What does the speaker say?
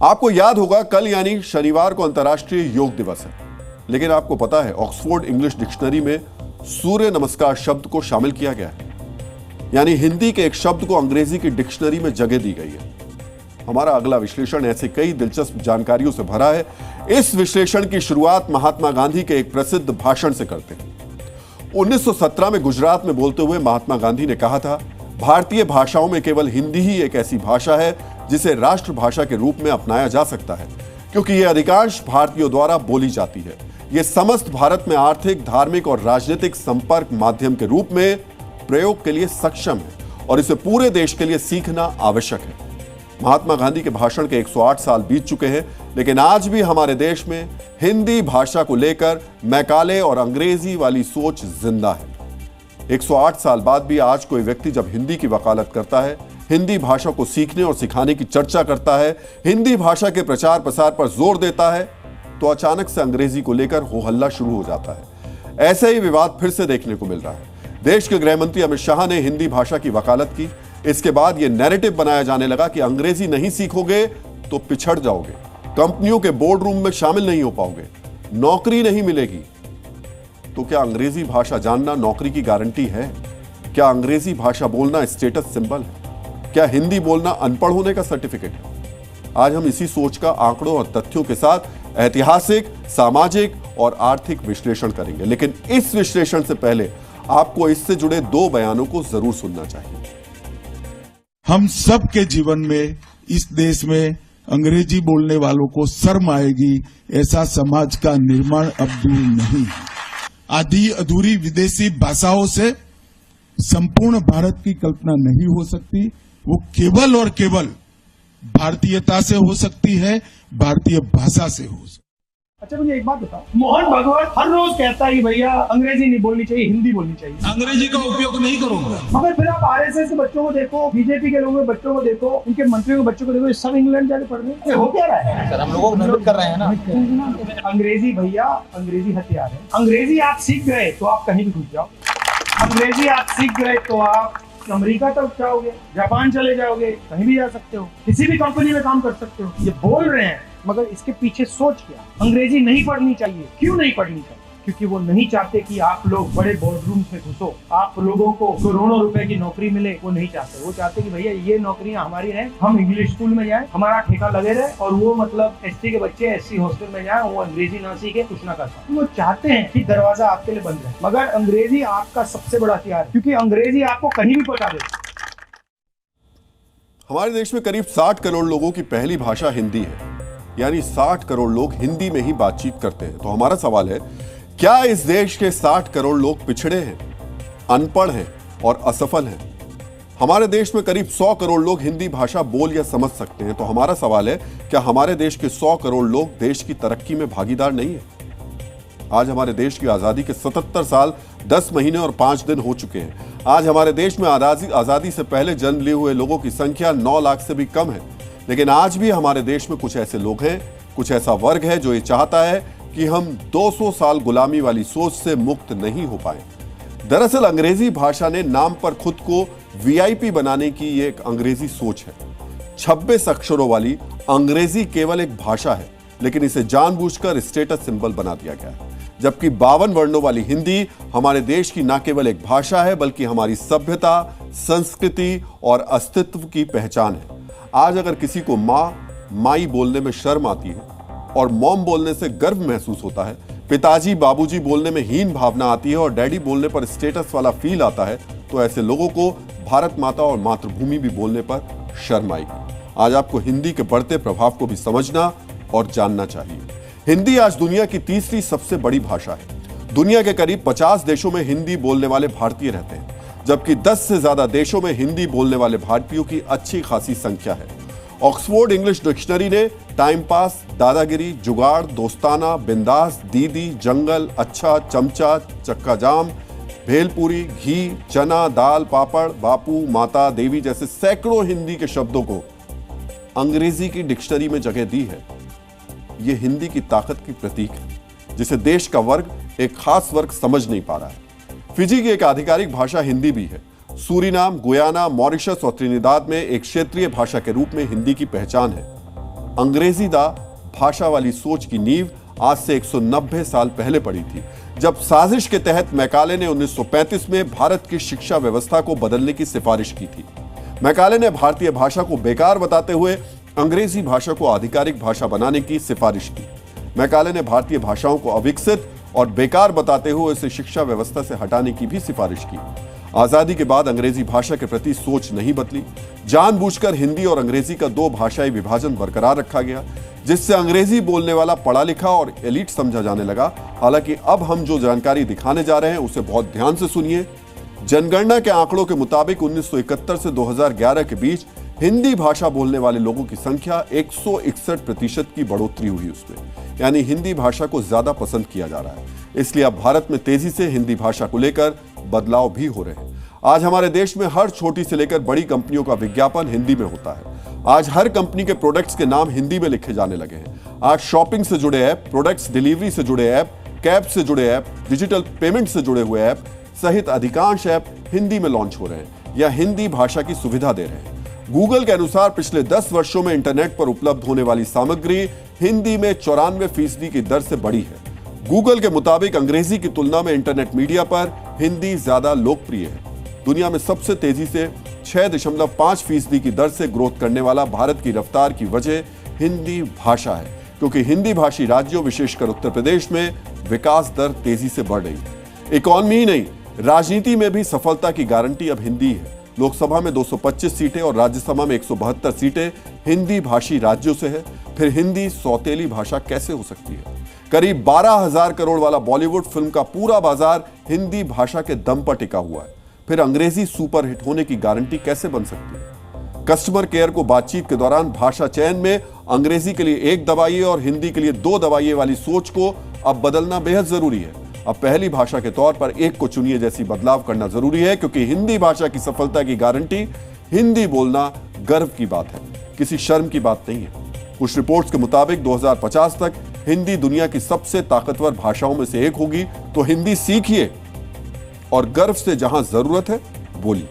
आपको याद होगा कल यानी शनिवार को अंतर्राष्ट्रीय योग दिवस है, लेकिन आपको पता है ऑक्सफोर्ड इंग्लिश डिक्शनरी में सूर्य नमस्कार शब्द को शामिल किया गया है, यानी हिंदी के एक शब्द को अंग्रेजी की डिक्शनरी में जगह दी गई है। हमारा अगला विश्लेषण ऐसे कई दिलचस्प जानकारियों से भरा है। इस विश्लेषण की शुरुआत महात्मा गांधी के एक प्रसिद्ध भाषण से करते हैं। 1917 में गुजरात में बोलते हुए महात्मा गांधी ने कहा था, भारतीय भाषाओं में केवल हिंदी ही एक ऐसी भाषा है जिसे राष्ट्रभाषा के रूप में अपनाया जा सकता है, क्योंकि यह अधिकांश भारतीयों द्वारा बोली जाती है। यह समस्त भारत में आर्थिक, धार्मिक और राजनीतिक संपर्क माध्यम के रूप में प्रयोग के लिए सक्षम है और इसे पूरे देश के लिए सीखना आवश्यक है। महात्मा गांधी के भाषण के 108 साल बीत चुके हैं, लेकिन आज भी हमारे देश में हिंदी भाषा को लेकर मैकाले और अंग्रेजी वाली सोच जिंदा है। 108 साल बाद भी आज कोई व्यक्ति जब हिंदी की वकालत करता है, हिंदी भाषा को सीखने और सिखाने की चर्चा करता है, हिंदी भाषा के प्रचार प्रसार पर जोर देता है, तो अचानक से अंग्रेजी को लेकर हो हल्ला शुरू हो जाता है। ऐसा ही विवाद फिर से देखने को मिल रहा है। देश के गृह मंत्री अमित शाह ने हिंदी भाषा की वकालत की। इसके बाद यह नैरेटिव बनाया जाने लगा कि अंग्रेजी नहीं सीखोगे तो पिछड़ जाओगे, कंपनियों के बोर्ड रूम में शामिल नहीं हो पाओगे, नौकरी नहीं मिलेगी। तो क्या अंग्रेजी भाषा जानना नौकरी की गारंटी है? क्या अंग्रेजी भाषा बोलना स्टेटस सिंबल है? क्या हिंदी बोलना अनपढ़ होने का सर्टिफिकेट है? आज हम इसी सोच का आंकड़ों और तथ्यों के साथ ऐतिहासिक, सामाजिक और आर्थिक विश्लेषण करेंगे। लेकिन इस विश्लेषण से पहले आपको इससे जुड़े 2 बयानों को जरूर सुनना चाहिए। हम सब के जीवन में इस देश में अंग्रेजी बोलने वालों को शर्म आएगी, ऐसा समाज का निर्माण अब दूर नहीं। आधी अधूरी विदेशी भाषाओं से संपूर्ण भारत की कल्पना नहीं हो सकती। वो केवल और केवल भारतीयता से हो सकती है, भारतीय भाषा से हो सकती है। अच्छा मुझे एक बात बताओ, मोहन भागवत हर रोज कहता है कि भैया अंग्रेजी नहीं बोलनी चाहिए, हिंदी बोलनी चाहिए। अंग्रेजी का उपयोग नहीं करूंगा। मगर फिर आप आरएसएस के बच्चों को देखो, बीजेपी के लोगों के बच्चों को देखो, उनके मंत्रियों के बच्चों को देखो, सब इंग्लैंड जाके पढ़ रहे हैं। हो क्या रहा है सर? हम लोगों को नोट कर रहे हैं ना। अंग्रेजी भैया, अंग्रेजी हथियार है। अंग्रेजी आप सीख गए तो आप कहीं भी घुस जाओ। अंग्रेजी आप सीख गए तो आप अमेरिका तक जाओगे, जापान चले जाओगे, कहीं भी जा सकते हो, किसी भी कंपनी में काम कर सकते हो। ये बोल रहे हैं, मगर इसके पीछे सोच क्या? अंग्रेजी नहीं पढ़नी चाहिए। क्यों नहीं पढ़नी चाहिए? क्योंकि वो नहीं चाहते कि आप लोग बड़े बोर्डरूम में घुसो, आप लोगों को करोड़ों रुपए की नौकरी मिले। वो नहीं चाहते। वो चाहते कि भैया ये नौकरियां हमारी हैं, हम इंग्लिश स्कूल में जाएं, हमारा ठेका लगे रहे, और वो मतलब एसटी के बच्चे एससी हॉस्टल में जाएं, वो अंग्रेजी ना सीखे, कुछ ना कर पाए। वो चाहते हैं कि दरवाजा आपके लिए बंद रहे। मगर अंग्रेजी आपका सबसे बड़ा हथियार है, क्योंकि अंग्रेजी आपको कहीं भी पहुंचा देती है। हमारे देश में करीब 60 करोड़ लोगों की पहली भाषा हिंदी है, यानी 60 करोड़ लोग हिंदी में ही बातचीत करते हैं। तो हमारा सवाल है, क्या इस देश के 60 करोड़ लोग पिछड़े हैं, अनपढ़ हैं और असफल हैं? हमारे देश में करीब 100 करोड़ लोग हिंदी भाषा बोल या समझ सकते हैं। तो हमारा सवाल है, क्या हमारे देश के 100 करोड़ लोग देश की तरक्की में भागीदार नहीं है? आज हमारे देश की आजादी के 77 साल 10 महीने और 5 दिन हो चुके हैं। आज हमारे देश में आजादी से पहले जन्म लिए हुए लोगों की संख्या 9 लाख से भी कम है। लेकिन आज भी हमारे देश में कुछ ऐसे लोग हैं, कुछ ऐसा वर्ग है जो ये चाहता है कि हम 200 साल गुलामी वाली सोच से मुक्त नहीं हो पाए। दरअसल अंग्रेजी भाषा ने नाम पर खुद को वीआईपी बनाने की ये एक अंग्रेजी सोच है। 26 अक्षरों वाली अंग्रेजी केवल एक भाषा है, लेकिन इसे जानबूझकर स्टेटस सिंबल बना दिया गया है। जबकि 52 वर्णों वाली हिंदी हमारे देश की न केवल एक भाषा है, बल्कि हमारी सभ्यता, संस्कृति और अस्तित्व की पहचान है। आज अगर किसी को माई बोलने में शर्म आती है और मॉम बोलने से गर्व महसूस होता है, पिताजी बाबूजी बोलने में हीन भावना आती है और डैडी बोलने पर स्टेटस वाला फील आता है, तो ऐसे लोगों को भारत माता और मातृभूमि भी बोलने पर शर्म आएगी। आज आपको हिंदी के बढ़ते प्रभाव को भी समझना और जानना चाहिए। हिंदी आज दुनिया की तीसरी सबसे बड़ी भाषा है। दुनिया के करीब 50 देशों में हिंदी बोलने वाले भारतीय रहते हैं, जबकि 10 से ज्यादा देशों में हिंदी बोलने वाले भारतीयों की अच्छी खासी संख्या है। ऑक्सफोर्ड इंग्लिश डिक्शनरी ने टाइम पास, दादागिरी, जुगाड़, दोस्ताना, बिंदास, दीदी, जंगल, अच्छा, चमचा, चक्का जाम, भेलपूरी, घी, चना, दाल, पापड़, बापू, माता, देवी जैसे सैकड़ों हिंदी के शब्दों को अंग्रेजी की डिक्शनरी में जगह दी है। यह हिंदी की ताकत की प्रतीक है, जिसे देश का वर्ग, एक खास वर्ग समझ नहीं पा रहा है। फिजी की एक आधिकारिक भाषा हिंदी भी है। सूरीनाम, गुयाना, मॉरिशस और त्रिनिदाद में एक क्षेत्रीय भाषा के रूप में हिंदी की पहचान है। अंग्रेजीदा भाषा वाली सोच की नींव आज से 190 साल पहले पड़ी थी, जब साजिश के तहत मैकाले ने 1935 में भारत की शिक्षा व्यवस्था को बदलने की सिफारिश की थी। मैकाले ने भारतीय भाषा को बेकार बताते हुए अंग्रेजी भाषा को आधिकारिक भाषा बनाने की सिफारिश की। मैकाले ने भारतीय भाषाओं को अविकसित और बेकार बताते हुए इसे शिक्षा व्यवस्था से हटाने की भी सिफारिश की। आजादी के बाद अंग्रेजी भाषा के प्रति सोच नहीं बदली। जानबूझकर हिंदी और अंग्रेजी का दो भाषाई विभाजन बरकरार रखा गया, जिससे अंग्रेजी बोलने वाला पढ़ा लिखा और एलीट समझा जाने लगा। हालांकि अब हम जो जानकारी दिखाने जा रहे हैं उसे बहुत ध्यान से सुनिए। जनगणना के आंकड़ों के मुताबिक 1971 से 2011 के बीच हिंदी भाषा बोलने वाले लोगों की संख्या 161% की बढ़ोतरी हुई उसमें, यानी हिंदी भाषा को ज्यादा पसंद किया जा रहा है। इसलिए अब भारत में तेजी से हिंदी भाषा को लेकर बदलाव भी हो रहे हैं। आज हमारे देश में हर छोटी से लेकर बड़ी कंपनियों का विज्ञापन हिंदी में होता है। आज हर कंपनी के प्रोडक्ट्स के नाम हिंदी में लिखे जाने लगे हैं। आज शॉपिंग से जुड़े ऐप, प्रोडक्ट्स डिलीवरी से जुड़े ऐप, कैब से जुड़े ऐप, डिजिटल पेमेंट से जुड़े हुए ऐप सहित अधिकांश ऐप हिंदी में लॉन्च हो रहे हैं या हिंदी भाषा की सुविधा दे रहे हैं। गूगल के अनुसार पिछले 10 वर्षों में इंटरनेट पर उपलब्ध होने वाली सामग्री हिंदी में 94% की दर से बढ़ी है। गूगल के मुताबिक अंग्रेजी की तुलना में इंटरनेट मीडिया पर हिंदी ज्यादा लोकप्रिय है। दुनिया में सबसे तेजी से 6.5% की दर से ग्रोथ करने वाला भारत की रफ्तार की वजह हिंदी भाषा है, क्योंकि हिंदी भाषी राज्यों विशेषकर उत्तर प्रदेश में विकास दर तेजी से बढ़ रही है। इकॉनमी ही नहीं, राजनीति में भी सफलता की गारंटी अब हिंदी है। लोकसभा में 225 सीटें और राज्यसभा में 172 सीटें हिंदी भाषी राज्यों से है। फिर हिंदी सौतेली भाषा कैसे हो सकती है? करीब 12,000 करोड़ वाला बॉलीवुड फिल्म का पूरा बाजार हिंदी भाषा के दम पर टिका हुआ है। फिर अंग्रेजी सुपरहिट होने की गारंटी कैसे बन सकती है? कस्टमर केयर को बातचीत के दौरान भाषा चयन में अंग्रेजी के लिए 1 दबाइए और हिंदी के लिए 2 दबाइए वाली सोच को अब बदलना बेहद जरूरी है। अब पहली भाषा के तौर पर 1 को चुनिए जैसी बदलाव करना जरूरी है, क्योंकि हिंदी भाषा की सफलता की गारंटी हिंदी बोलना गर्व की बात है, किसी शर्म की बात नहीं है। कुछ रिपोर्ट्स के मुताबिक 2050 तक हिंदी दुनिया की सबसे ताकतवर भाषाओं में से एक होगी। तो हिंदी सीखिए और गर्व से जहां जरूरत है बोलिए।